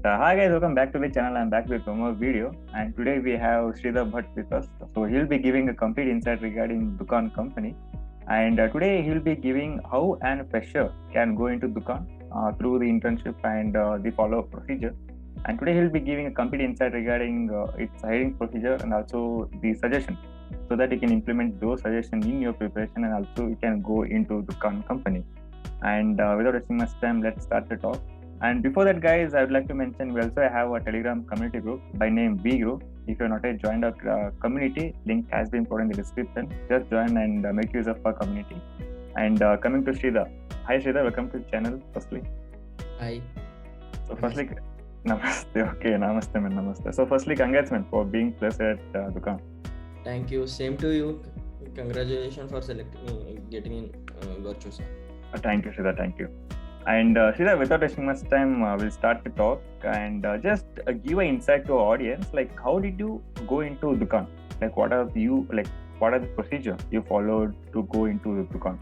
Hi guys, welcome back to the channel. I'm back with one more video, and today we have Sridhar Bhatt with us. So he'll be giving a complete insight regarding Dukan company, and today he'll be giving how an fresher can go into Dukan through the internship and the follow-up procedure. And today he'll be giving a complete insight regarding its hiring procedure and also the suggestion, so that you can implement those suggestions in your preparation and also you can go into Dukan company. And without wasting much time, let's start the talk. And before that, guys, I would like to mention we also have a Telegram community group by name B Group. If you're not yet joined our community, link has been put in the description. Just join and make use of our community. And coming to Sridhar. Hi Sridhar, welcome to the channel firstly. Hi. So firstly, namaste. Okay, namaste man, namaste. So firstly, congrats man for being placed at Dukan. Thank you. Same to you. Congratulations for getting in Virtuosa. Thank you Sridhar, thank you. And Sridhar, without wasting much time, we'll start the talk and just give an insight to our audience. Like, how did you go into Dukan? Like, what are the procedure you followed to go into Dukan?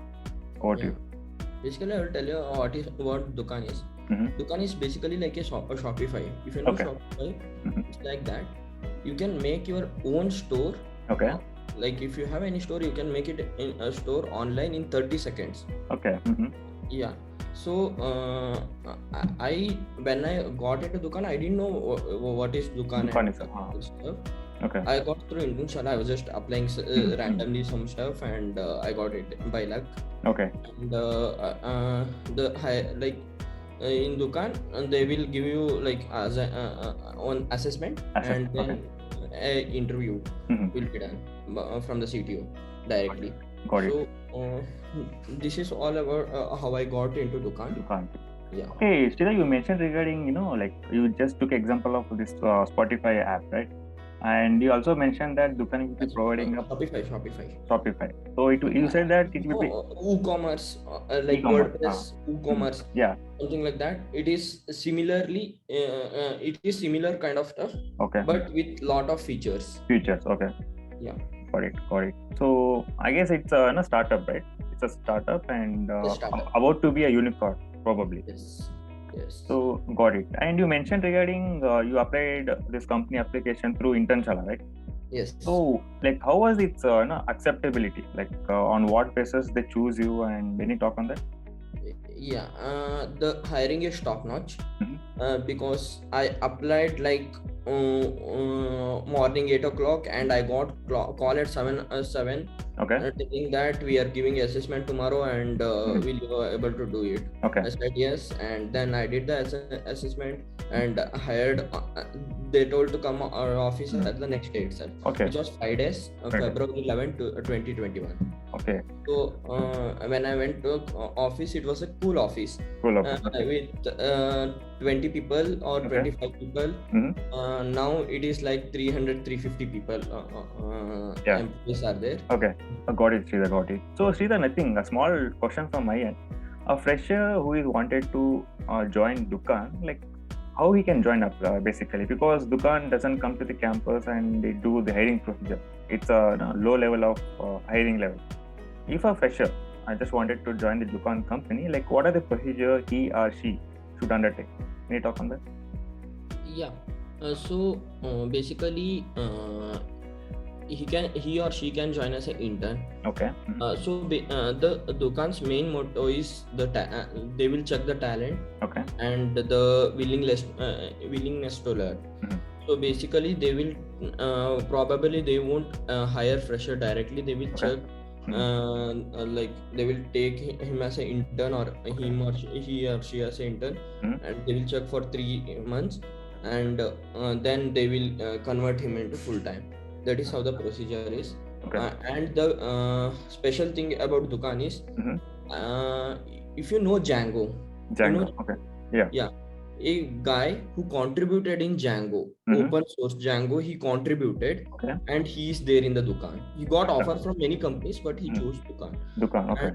Over to you. Basically, I will tell you what Dukan is. Dukan is basically like a Shopify. If you know Shopify, it's like that. You can make your own store. Okay. Like if you have any store, you can make it in a store online in 30 seconds. Okay. Yeah. So when I got into Dukan, I didn't know what is Dukan and stuff. Okay. I got through Internship. I was just applying randomly some stuff, and I got it by luck. Okay. And in Dukan, they will give you like as on assessment, and then an interview will be done from the CTO directly. Got it. So this is all about how I got into Dukan. Yeah. Okay, Sridhar, you mentioned regarding like you just took example of this Spotify app, right? And you also mentioned that Dukan will be providing a Shopify. So you said that it will be WooCommerce, like WordPress, WooCommerce, something like that. It is similarly, it is similar kind of stuff. Okay. But with lot of features. Okay. Yeah. Got it. So I guess it's a startup, right? It's a startup and about to be a unicorn, probably. Yes. So got it. And you mentioned regarding you applied this company application through Internship, right? Yes. So like how was its acceptability? Like on what basis they choose you, and any talk on that? Yeah, the hiring is top notch because I applied like morning 8 o'clock and I got call at 7. Okay. Thinking that we are giving assessment tomorrow and will you be able to do it? Okay. I said yes, and then I did the assessment and hired. They told to come our office at the next day itself. Okay. Which was 5 days, February 11 to 2021. Okay. So when I went to office, it was a cool office. With 20 people or 25 people. Now it is like 300-350 people. Employees are there. Okay, got it, Sridhar. Got it. So Sridhar, nothing. A small question from my end. A fresher who is wanted to join Dukan, like how he can join up basically, because Dukan doesn't come to the campus and they do the hiring procedure. It's a low level of hiring level. If a fresher, I just wanted to join the Dukan company, like what are the procedure he or she should undertake? Can you talk on that? Yeah. So basically, he or she can join as an intern. Okay. So the Dukan's main motto is they will check the talent. Okay. And the willingness to learn. So basically, they will probably they won't hire fresher directly. They will check. Like they will take him as an intern or he or she as an intern, and they will check for 3 months, and then they will convert him into full time. That is how the procedure is. Okay. And the special thing about Dukan is if you know Django. Okay. Yeah. A guy who contributed in Django, open source Django, he contributed, and he is there in the Dukan. He got offer from many companies, but he chose Dukan. Okay.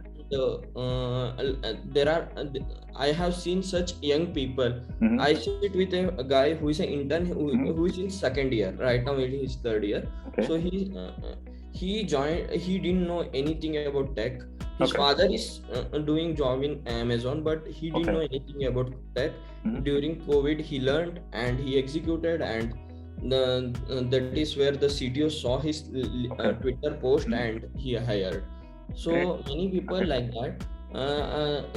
And I have seen such young people. I sit with a guy who is an intern who is in second year. Right now, he is third year. Okay. So he joined. He didn't know anything about tech. His father is doing job in Amazon, but he didn't know anything about tech. during COVID he learned and he executed, and that is where the CTO saw his Twitter post and he hired. So many people like that.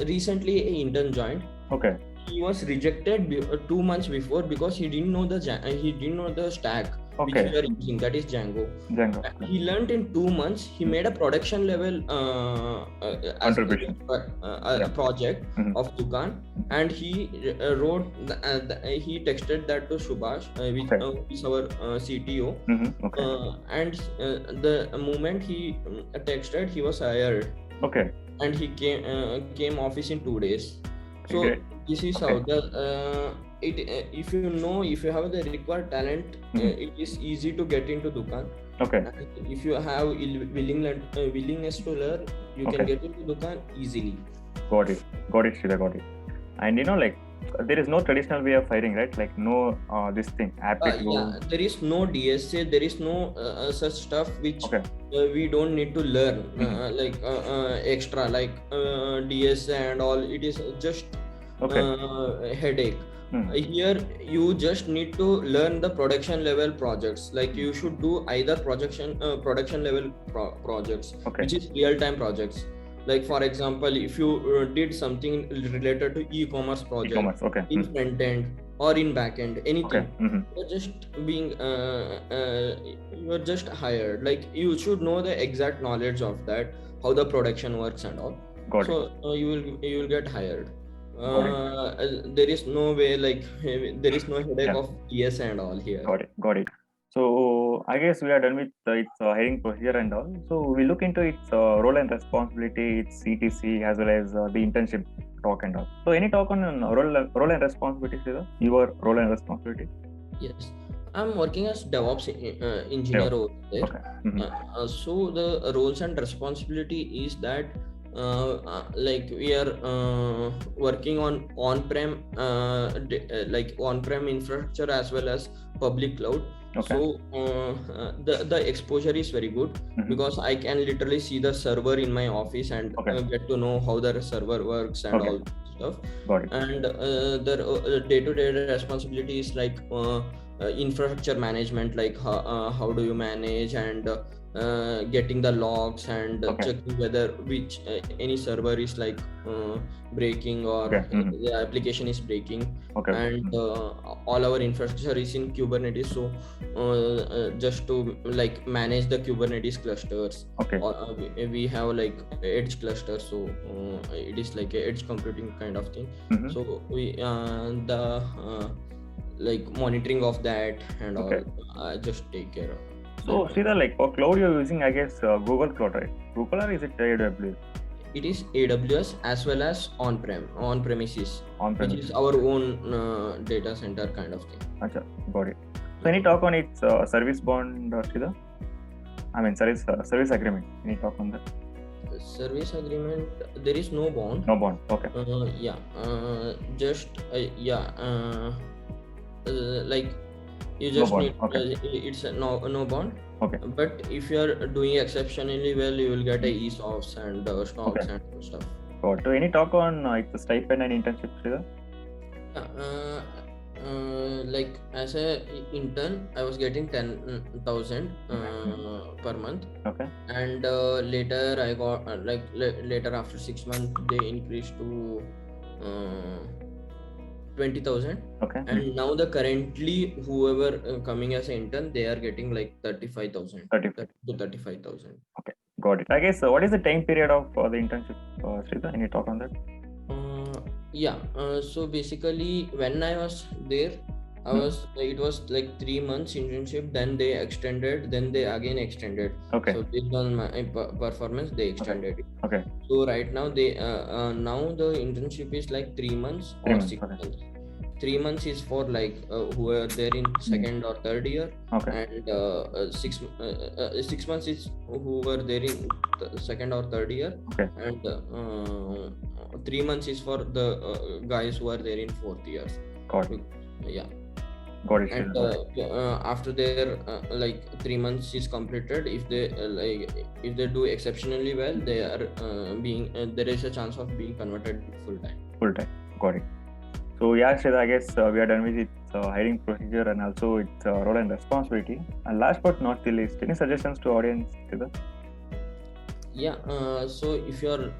Recently an intern joined. He was rejected 2 months before because he didn't know the stack which we are using, that is Django. He learned in 2 months. He made a production level project of Dukan, and he wrote he texted that to Subhash, which is our CTO. And the moment he texted, he was hired. And he came office in 2 days. So this is how the if you have the required talent, it is easy to get into Dukan. If you have willingness to learn, you can get into Dukan easily. Got it, Sridhar, got it. And like there is no traditional way of hiring, right? Like no this thing aptitude. There is no DSA, there is no such stuff which we don't need to learn like extra like DSA and all. It is just headache. Here you just need to learn the production level projects. Like you should do either production level projects, which is real-time projects. Like for example, if you did something related to e-commerce project, in front end or in back end, anything, you're just being you're just hired. Like you should know the exact knowledge of that, how the production works and all. You will get hired. There is no way, like there is no headache of DS and all here. Got it. So I guess we are done with its hiring procedure and all. So we look into its role and responsibility, its CTC, as well as the internship talk and all. So any talk on role and responsibility, Sridhar? Your role and responsibility? Yes, I'm working as DevOps engineer over there. So the roles and responsibility is that like we are working on on-prem like on-prem infrastructure as well as public cloud. So the exposure is very good because I can literally see the server in my office and get to know how the server works and all stuff. And the day-to-day responsibility is like infrastructure management, like how do you manage and getting the logs and checking whether which any server is like breaking or the application is breaking. And all our infrastructure is in Kubernetes, so just to like manage the Kubernetes clusters. We have like edge clusters, so it is like a edge computing kind of thing. So we the like monitoring of that and all just take care of. So Sridhar, like for cloud you're using, I guess Google Cloud, right? Google, or is it AWS? It is AWS as well as on-premises, which is our own data center kind of thing. Achha, got it. So any talk on its service bond, Sridhar? I mean service agreement. Any talk on that? Service agreement, there is no bond. No bond. Like you just need it's no bond. But if you are doing exceptionally well, you will get a ESOPs and stocks and stuff. So any talk on its stipend and internship, Sridhar? Like as a intern, I was getting 10,000 per month. And later I got later after 6 months they increased to 20,000. And now the currently whoever coming as an intern, they are getting like 35,000 to 35,000. Got it. I guess what is the time period of the internship, Sridhar? Any talk on that? So basically when I was there, it was like 3 months internship, then they extended, then they again extended. So based on my performance, they extended it. So right now they now the internship is like 3 months or 6 months. 3 months is for like who are there in second or third year, and 6 months is who were there in second or third year, and 3 months is for the guys who are there in fourth years. Got it. And after their like 3 months is completed, if they do exceptionally well, they are being there is a chance of being converted full time. Got it. So yeah, Shrida, I guess we are done with its hiring procedure and also its role and responsibility. And last but not the least, any suggestions to audience, Shrida? Yeah, so if you're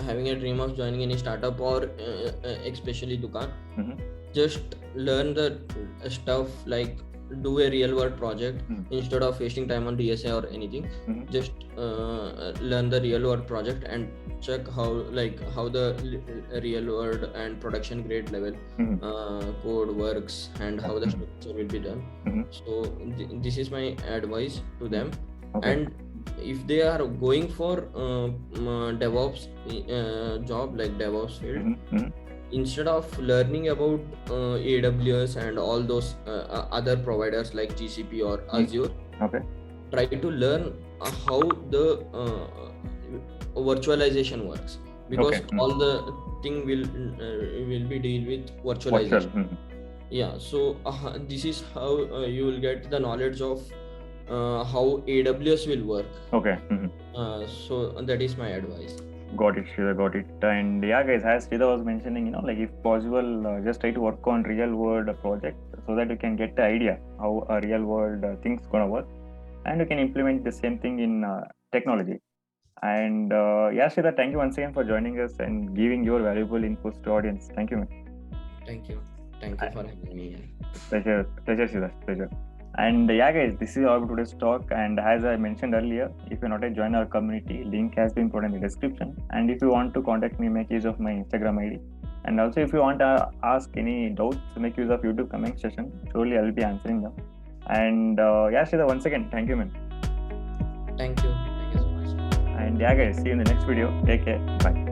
having a dream of joining any startup or especially Dukan, just learn the stuff, like do a real world project instead of wasting time on DSA or anything. Just learn the real world project and check how the real world and production grade level code works and how the structure will be done. So this is my advice to them. And if they are going for DevOps job, like DevOps field, instead of learning about AWS and all those other providers like GCP or Azure, try to learn how the virtualization works, because all the thing will be deal with virtualization. Yeah, so this is how you will get the knowledge of how AWS will work. So that is my advice. Got it, Sridhar, got it. And yeah, guys, as Sridhar was mentioning, like if possible, just try to work on real world project so that you can get the idea how a real world things gonna work, and you can implement the same thing in technology. And yeah, Sridhar, thank you once again for joining us and giving your valuable inputs to audience. Thank you, man. Thank you for having me here. Pleasure, Sridhar, pleasure. And yeah, guys, this is our today's talk. And as I mentioned earlier, if you're not a join our community, link has been put in the description. And if you want to contact me, make use of my Instagram ID. And also, if you want to ask any doubts, make use of YouTube comment section. Surely I'll be answering them. And yeah, Sridhar, once again, thank you, man. Thank you so much. And yeah, guys, see you in the next video. Take care. Bye.